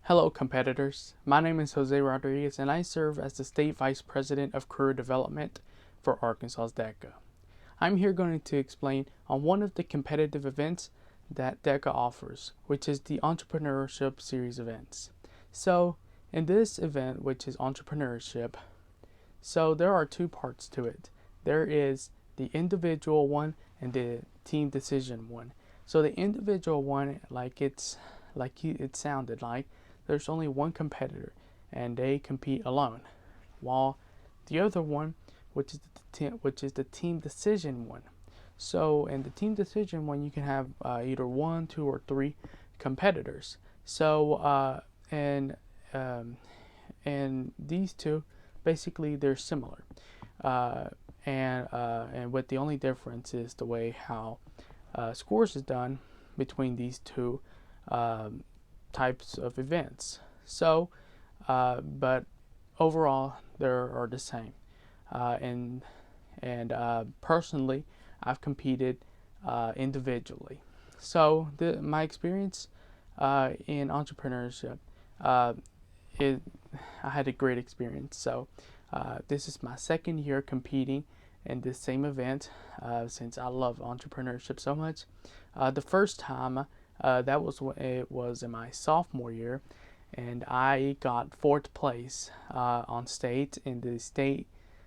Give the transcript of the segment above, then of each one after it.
Hello competitors, my name is Jose Rodriguez and I serve as the State Vice President of Career Development for Arkansas's DECA. I'm here going to explain on one of the competitive events that DECA offers, which is the Entrepreneurship Series events. So in this event, which is entrepreneurship, so there are two parts to it. There is the individual one and the team decision one. So the individual one, it sounded like, there's only one competitor and they compete alone, while the other one, which is the team decision one. So in the team decision one, you can have either 1, 2, or 3 competitors. So and these two, basically they're similar, and what the only difference is the way how scores is done between these two types of events. So but overall they are the same, and personally I've competed individually. So my experience in entrepreneurship, I had a great experience. So this is my second year competing in this same event, since I love entrepreneurship so much. The first time, that was when it was in my sophomore year, and I got 4th place on state in the state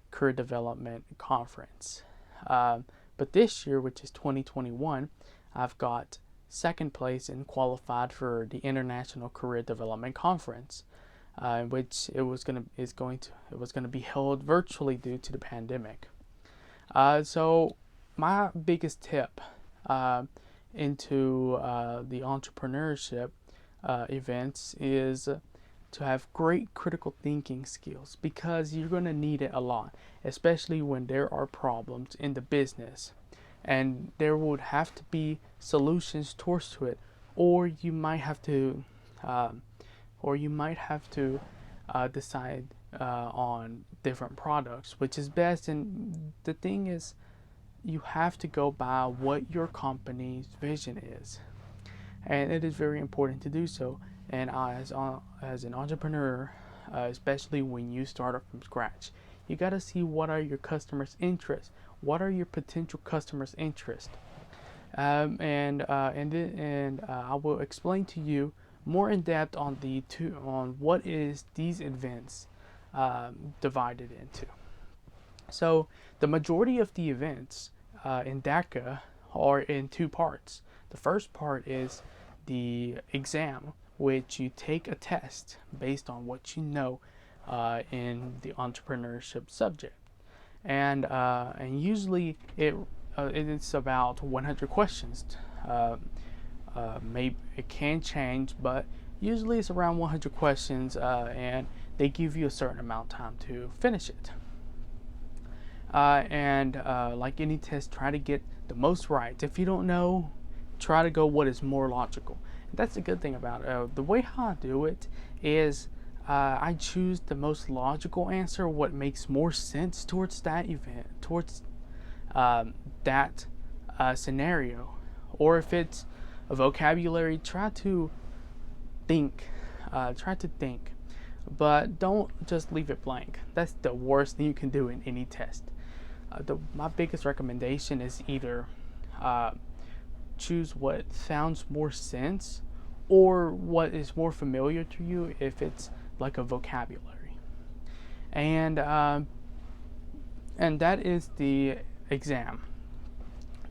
career development conference. But this year, which is 2021, I've got 2nd place and qualified for the International Career Development Conference, which it was going to be held virtually due to the pandemic. So my biggest tip into the entrepreneurship events is to have great critical thinking skills, because you're going to need it a lot, especially when there are problems in the business and there would have to be solutions towards to it, or you might have to decide on different products, which is best. And the thing is, you have to go by what your company's vision is, and it is very important to do so. And as an entrepreneur, especially when you start up from scratch, you got to see what are your customers' interests, what are your potential customers' interests, and I will explain to you more in depth on what is these events divided into. So the majority of the events in DECA are in 2 parts. The first part is the exam, which you take a test based on what you know in the entrepreneurship subject, and usually it's about 100 questions. Maybe it can change, but usually it's around 100 questions, and they give you a certain amount of time to finish it. Like any test, try to get the most right. If you don't know, try to go what is more logical. That's the good thing about it. The way how I do it is I choose the most logical answer, what makes more sense towards that event, towards that scenario. Or if it's a vocabulary, try to think, but don't just leave it blank. That's the worst thing you can do in any test. My biggest recommendation is either choose what sounds more sense, or what is more familiar to you if it's like a vocabulary. And that is the exam.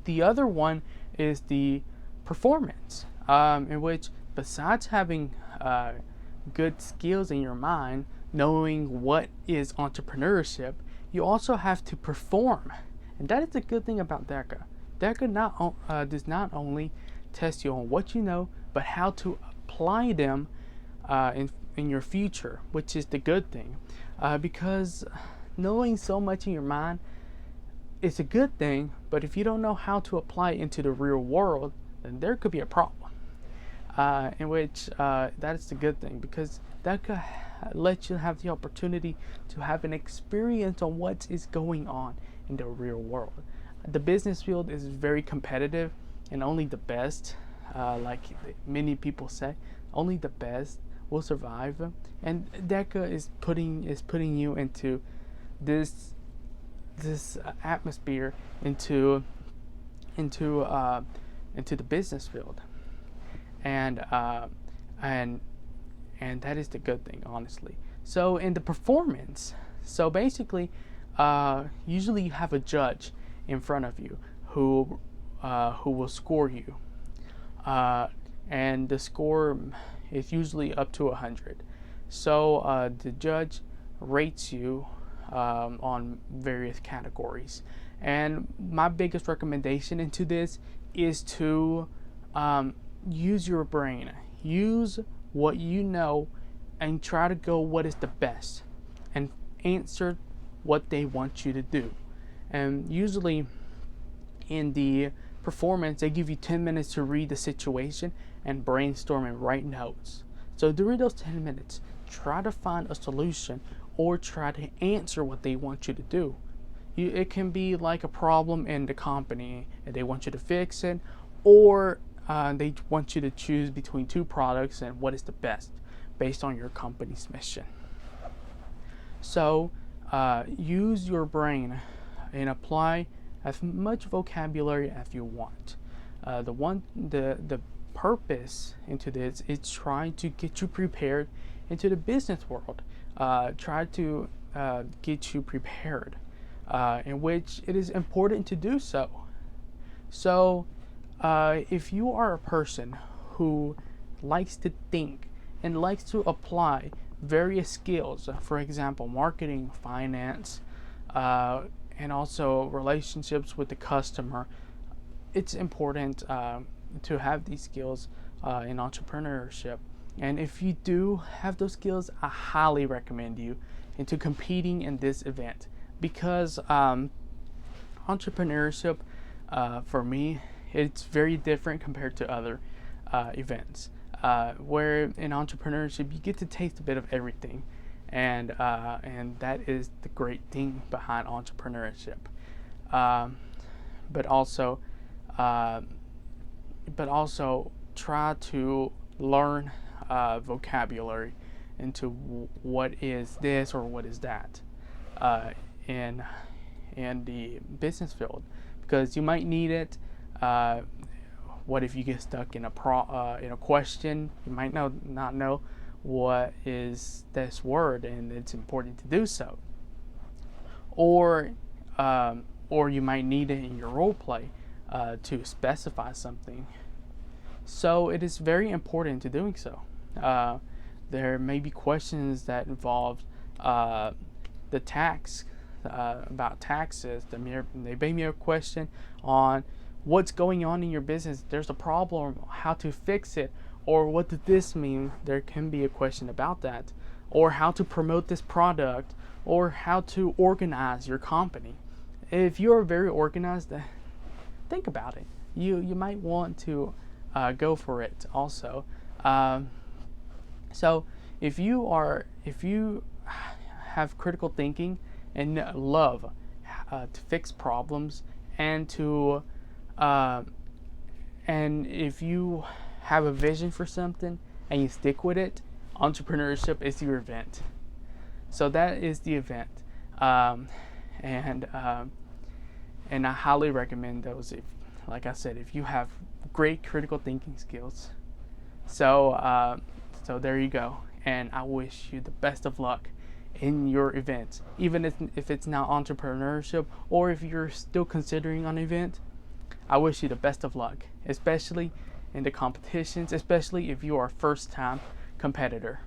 The other one is the performance, in which, besides having good skills in your mind, knowing what is entrepreneurship, you also have to perform. And that is the good thing about DECA. DECA does not only test you on what you know, but how to apply them in your future, which is the good thing. Because knowing so much in your mind is a good thing, but if you don't know how to apply it into the real world, then there could be a problem. In which that is the good thing, because DECA lets you have the opportunity to have an experience on what is going on in the real world. The business field is very competitive, and only the best, like many people say, only the best will survive. And DECA is putting you into this atmosphere, into the business field, and that is the good thing, honestly. So in the performance, so basically, usually you have a judge in front of you who will score you, and the score is usually up to 100. So the judge rates you on various categories, and my biggest recommendation into this is to use your brain, use what you know, and try to go what is the best, and answer what they want you to do. And usually in the performance, they give you 10 minutes to read the situation and brainstorm and write notes. So during those 10 minutes, try to find a solution or try to answer what they want you to do. It can be like a problem in the company and they want you to fix it, or they want you to choose between two products and what is the best based on your company's mission. So use your brain and apply as much vocabulary as you want. The purpose into this is trying to get you prepared into the business world. Try to get you prepared, in which it is important to do so. So if you are a person who likes to think and likes to apply various skills, for example, marketing, finance, and also relationships with the customer, it's important to have these skills in entrepreneurship. And if you do have those skills, I highly recommend you into competing in this event, because entrepreneurship, for me, it's very different compared to other events, where in entrepreneurship you get to taste a bit of everything, and that is the great thing behind entrepreneurship. But also try to learn vocabulary into what is this or what is that in the business field, because you might need it. What if you get stuck in a question? You might not know what is this word, and it's important to do so. Or you might need it in your role play to specify something. So it is very important to doing so. There may be questions that involve the tax, about taxes. They may be a question on what's going on in your business. There's a problem, how to fix it, or what does this mean? There can be a question about that, or how to promote this product, or how to organize your company. If you're very organized, think about it. You might want to go for it also. So if you have critical thinking and love to fix problems, and if you have a vision for something and you stick with it, entrepreneurship is your event. So that is the event, and I highly recommend those. Like I said, if you have great critical thinking skills. So there you go, and I wish you the best of luck in your events, even if it's not entrepreneurship, or if you're still considering an event. I wish you the best of luck, especially in the competitions, especially if you are a first-time competitor.